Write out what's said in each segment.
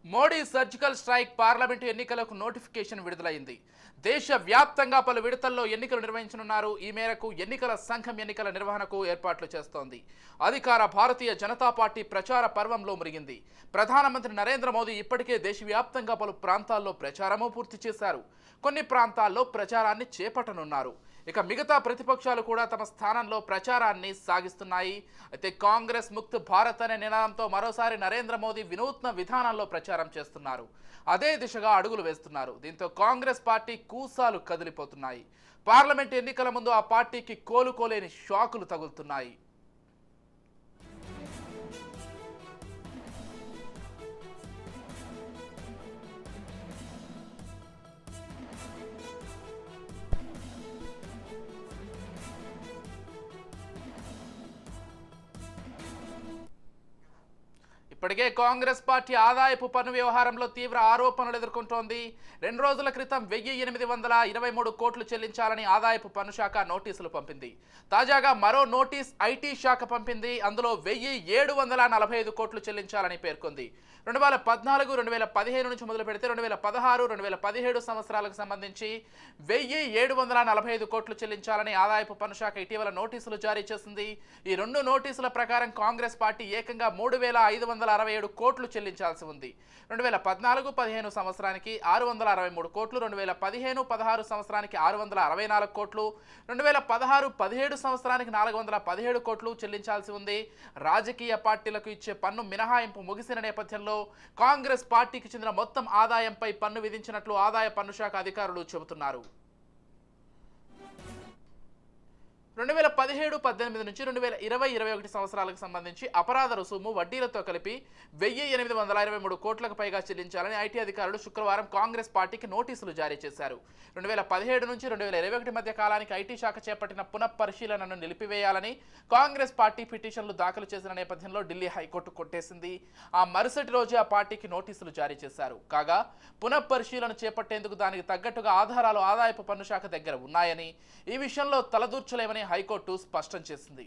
Modi surgical strike parliament ఎన్నికలకు notification విడుదలైంది. దేశవ్యాప్తంగా పలు విడతల్లో ఎన్నికలు నిర్వహించనున్నారు. ఈ మేరకు ఎన్నికల సంఘం ఎన్నికల నిర్వహణకు ఏర్పాట్లు చేస్తోంది. అధికార భారతీయ జనతా పార్టీ ప్రచార పర్వంలో మురిగింది. ప్రధానమంత్రి నరేంద్ర మోదీ ఇప్పటికే దేశవ్యాప్తంగా పలు ప్రాంతాల్లో ప్రచారము పూర్తి చేశారు. కొన్ని ప్రాంతాల్లో ప్రచారాన్ని చేపట్టనున్నారు. ఇక మిగతా ప్రతిపక్షాలు కూడా తమ స్థానంలో ప్రచారాన్ని సాగిస్తున్నాయి. అయితే కాంగ్రెస్ ముక్త్ భారత్ అనే నినాదంతో మరోసారి నరేంద్ర మోదీ వినూత్న విధానంలో ప్రచారం చేస్తున్నారు. అదే దిశగా అడుగులు వేస్తున్నారు. దీంతో కాంగ్రెస్ పార్టీ కూసాలు కదిలిపోతున్నాయి. పార్లమెంట్ ఎన్నికల ముందు ఆ పార్టీకి కోలుకోలేని షాకులు తగులుతున్నాయి. ఇప్పటికే కాంగ్రెస్ పార్టీ ఆదాయపు పన్ను వ్యవహారంలో తీవ్ర ఆరోపణలు ఎదుర్కొంటోంది. 2 రోజుల క్రితం 1823 కోట్లు చెల్లించాలని ఆదాయపు పన్ను శాఖ నోటీసులు పంపింది. తాజాగా మరో నోటీస్ ఐటీ శాఖ పంపింది. అందులో 1745 కోట్లు చెల్లించాలని పేర్కొంది. 2014, 2015 నుంచి మొదలు పెడితే 2016, 2017 సంవత్సరాలకు సంబంధించి 1745 కోట్లు చెల్లించాలని ఆదాయపు పన్ను శాఖ ఇటీవల నోటీసులు జారీ చేసింది. ఈ 2 నోటీసుల ప్రకారం కాంగ్రెస్ పార్టీ ఏకంగా 3567 కోట్లు చెల్లించాల్సి ఉంది. 2014-15 సంవత్సరానికి 663 కోట్లు, 2015-16 సంవత్సరానికి 664 కోట్లు, 2016-17 సంవత్సరానికి 417 కోట్లు చెల్లించాల్సి ఉంది. రాజకీయ పార్టీలకు ఇచ్చే పన్ను మినహాయింపు ముగిసిన నేపథ్యంలో కాంగ్రెస్ పార్టీకి చెందిన మొత్తం ఆదాయంపై పన్ను విధించినట్లు ఆదాయ పన్ను శాఖ అధికారులు చెబుతున్నారు. 2017-18 నుంచి 2020-21 సంవత్సరాలకు సంబంధించి అపరాధ రుసుము వడ్డీలతో కలిపి 1823 కోట్లకు పైగా చెల్లించాలని ఐటీ అధికారులు శుక్రవారం కాంగ్రెస్ పార్టీకి నోటీసులు జారీ చేశారు. 2017 నుంచి 2021 మధ్య కాలానికి ఐటీ శాఖ చేపట్టిన పునఃపరిశీలనను నిలిపివేయాలని కాంగ్రెస్ పార్టీ పిటిషన్లు దాఖలు చేసిన నేపథ్యంలో ఢిల్లీ హైకోర్టు కొట్టేసింది. ఆ మరుసటి రోజే ఆ పార్టీకి నోటీసులు జారీ చేశారు. కాగా పునఃపరిశీలన చేపట్టేందుకు దానికి తగ్గట్టుగా ఆధారాలు ఆదాయపు పన్ను శాఖ దగ్గర ఉన్నాయని, ఈ విషయంలో తలదూర్చలేమని హైకోర్టు స్పష్టం చేసింది.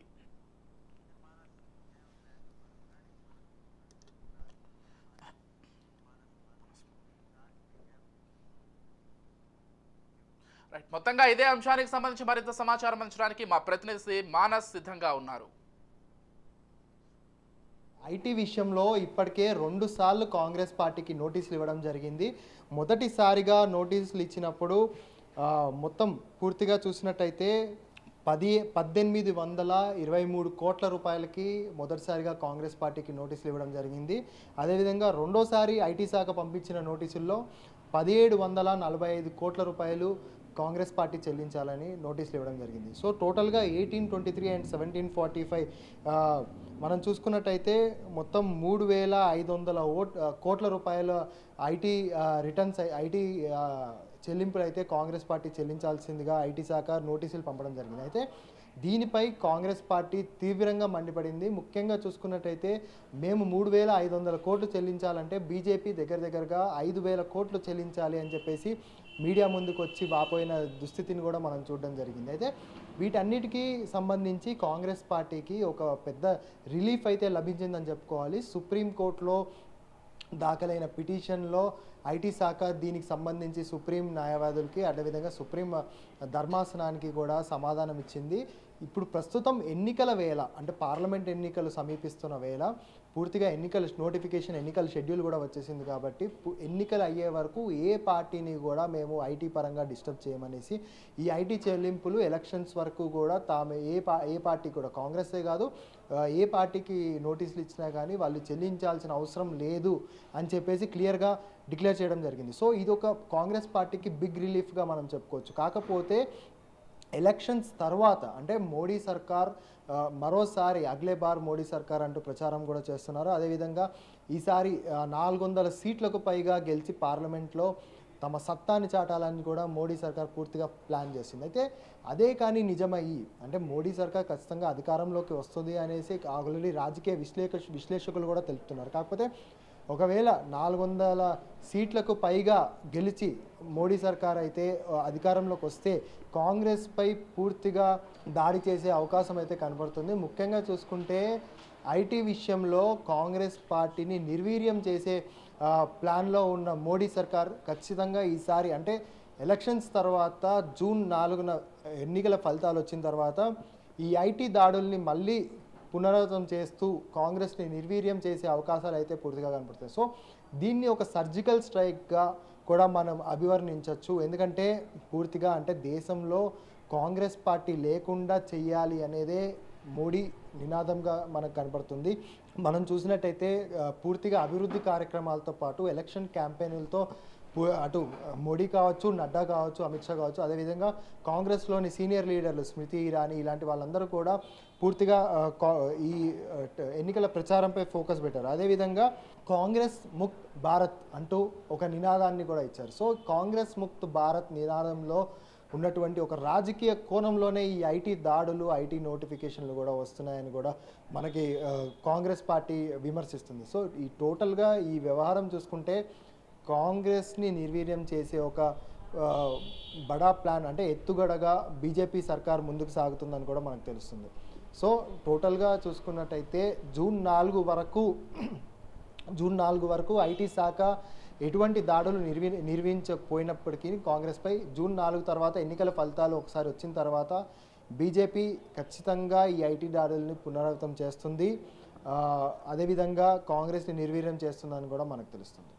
మొత్తంగా ఇదే అంశానికి సంబంధించి మరింత సమాచారం అందించడానికి మా ప్రతినిధి మానస్ సిద్ధంగా ఉన్నారు. ఐటీ విషయంలో ఇప్పటికే 2 సార్లు కాంగ్రెస్ పార్టీకి నోటీసులు ఇవ్వడం జరిగింది. మొదటిసారిగా నోటీసులు ఇచ్చినప్పుడు మొత్తం పూర్తిగా చూసినట్టయితే 1823 కోట్ల రూపాయలకి మొదటిసారిగా కాంగ్రెస్ పార్టీకి నోటీసులు ఇవ్వడం జరిగింది. అదేవిధంగా రెండోసారి ఐటీ శాఖ పంపించిన నోటీసుల్లో 1745 కోట్ల రూపాయలు కాంగ్రెస్ పార్టీ చెల్లించాలని నోటీసులు ఇవ్వడం జరిగింది. సో టోటల్గా 1823 అండ్ 1745 మనం చూసుకున్నట్టయితే మొత్తం 3500 కోట్ల రూపాయల ఐటీ రిటర్న్స్ ఐటీ చెల్లింపులు అయితే కాంగ్రెస్ పార్టీ చెల్లించాల్సిందిగా ఐటీ శాఖ నోటీసులు పంపడం జరిగింది. అయితే దీనిపై కాంగ్రెస్ పార్టీ తీవ్రంగా మండిపడింది. ముఖ్యంగా చూసుకున్నట్టయితే మేము 3500 కోట్లు చెల్లించాలంటే బీజేపీ దగ్గరగా 5000 కోట్లు చెల్లించాలి అని చెప్పేసి మీడియా ముందుకు వచ్చి వాపోయిన దుస్థితిని కూడా మనం చూడడం జరిగింది. అయితే వీటన్నిటికీ సంబంధించి కాంగ్రెస్ పార్టీకి ఒక పెద్ద రిలీఫ్ అయితే లభించిందని చెప్పుకోవాలి. సుప్రీంకోర్టులో దాఖలైన పిటిషన్లో ఐటీ శాఖ దీనికి సంబంధించి సుప్రీం న్యాయవాదులకి అదేవిధంగా సుప్రీం ధర్మాసనానికి కూడా సమాధానం ఇచ్చింది. ఇప్పుడు ప్రస్తుతం ఎన్నికల వేళ అంటే పార్లమెంట్ ఎన్నికలు సమీపిస్తున్న వేళ పూర్తిగా ఎన్నికల నోటిఫికేషన్ ఎన్నికల షెడ్యూల్ కూడా వచ్చేసింది. కాబట్టి ఎన్నికలు అయ్యే వరకు ఏ పార్టీని కూడా మేము ఐటీ పరంగా డిస్టర్బ్ చేయమనేసి ఈ ఐటీ చెల్లింపులు ఎలక్షన్స్ వరకు కూడా తాము ఏ పార్టీ కూడా కాంగ్రెసే కాదు ఏ పార్టీకి నోటీసులు ఇచ్చినా కానీ వాళ్ళు చెల్లించాల్సిన అవసరం లేదు అని చెప్పేసి క్లియర్గా డిక్లేర్ చేయడం జరిగింది. సో ఇది ఒక కాంగ్రెస్ పార్టీకి బిగ్ రిలీఫ్గా మనం చెప్పుకోవచ్చు. కాకపోతే ఎలక్షన్స్ తర్వాత అంటే మోడీ సర్కార్ మరోసారి అగ్లే బార్ మోడీ సర్కార్ అంటూ ప్రచారం కూడా చేస్తున్నారు. అదేవిధంగా ఈసారి 400 సీట్లకు పైగా గెలిచి పార్లమెంట్లో తమ సత్తాని చాటాలని కూడా మోడీ సర్కార్ పూర్తిగా ప్లాన్ చేసింది. అయితే అదే కానీ నిజమయ్యి అంటే మోడీ సర్కార్ ఖచ్చితంగా అధికారంలోకి వస్తుంది అనేసి ఆల్రెడీ రాజకీయ విశ్లేషకులు కూడా తెలుపుతున్నారు. కాకపోతే ఒకవేళ 400 సీట్లకు పైగా గెలిచి మోడీ సర్కార్ అయితే అధికారంలోకి వస్తే కాంగ్రెస్ పై పూర్తిగా దాడి చేసే అవకాశం అయితే కనబడుతుంది. ముఖ్యంగా చూసుకుంటే ఐటీ విషయంలో కాంగ్రెస్ పార్టీని నిర్వీర్యం చేసే ప్లాన్లో ఉన్న మోడీ సర్కార్ ఖచ్చితంగా ఈసారి అంటే ఎలక్షన్స్ తర్వాత జూన్ 4న ఎన్నికల ఫలితాలు వచ్చిన తర్వాత ఈ ఐటీ దాడుల్ని మళ్ళీ పునరావృతం చేస్తూ కాంగ్రెస్ని నిర్వీర్యం చేసే అవకాశాలు అయితే పూర్తిగా కనపడతాయి. సో దీన్ని ఒక సర్జికల్ స్ట్రైక్గా కూడా మనం అభివర్ణించవచ్చు. ఎందుకంటే పూర్తిగా అంటే దేశంలో కాంగ్రెస్ పార్టీ లేకుండా చెయ్యాలి అనేదే మోడీ నినాదంగా మనకు కనపడుతుంది. మనం చూసినట్టయితే పూర్తిగా అభివృద్ధి కార్యక్రమాలతో పాటు ఎలక్షన్ క్యాంపెయిన్లతో అటు మోడీ కావచ్చు, నడ్డా కావచ్చు, అమిత్ షా కావచ్చు, అదేవిధంగా కాంగ్రెస్లోని సీనియర్ లీడర్లు స్మృతి ఇరానీ ఇలాంటి వాళ్ళందరూ కూడా పూర్తిగా ఈ ఎన్నికల ప్రచారంపై ఫోకస్ పెట్టారు. అదేవిధంగా కాంగ్రెస్ ముక్త్ భారత్ అంటూ ఒక నినాదాన్ని కూడా ఇచ్చారు. సో కాంగ్రెస్ ముక్త్ భారత్ నినాదంలో ఉన్నటువంటి ఒక రాజకీయ కోణంలోనే ఈ ఐటీ దాడులు, ఐటీ నోటిఫికేషన్లు కూడా వస్తున్నాయని కూడా మనకి కాంగ్రెస్ పార్టీ విమర్శిస్తుంది. సో ఈ టోటల్గా ఈ వ్యవహారం చూసుకుంటే కాంగ్రెస్ని నిర్వీర్యం చేసే ఒక బడా ప్లాన్ అంటే ఎత్తుగడగా బీజేపీ సర్కార్ ముందుకు సాగుతుందని కూడా మనకు తెలుస్తుంది. సో టోటల్గా చూసుకున్నట్టయితే జూన్ 4 వరకు ఐటీ శాఖ ఎటువంటి దాడులు నిర్వహించకపోయినప్పటికీ కాంగ్రెస్పై జూన్ 4 తర్వాత ఎన్నికల ఫలితాలు ఒకసారి వచ్చిన తర్వాత బీజేపీ ఖచ్చితంగా ఈ ఐటీ దాడుల్ని పునరావృతం చేస్తుంది. అదేవిధంగా కాంగ్రెస్ని నిర్వీర్యం చేస్తుందని కూడా మనకు తెలుస్తుంది.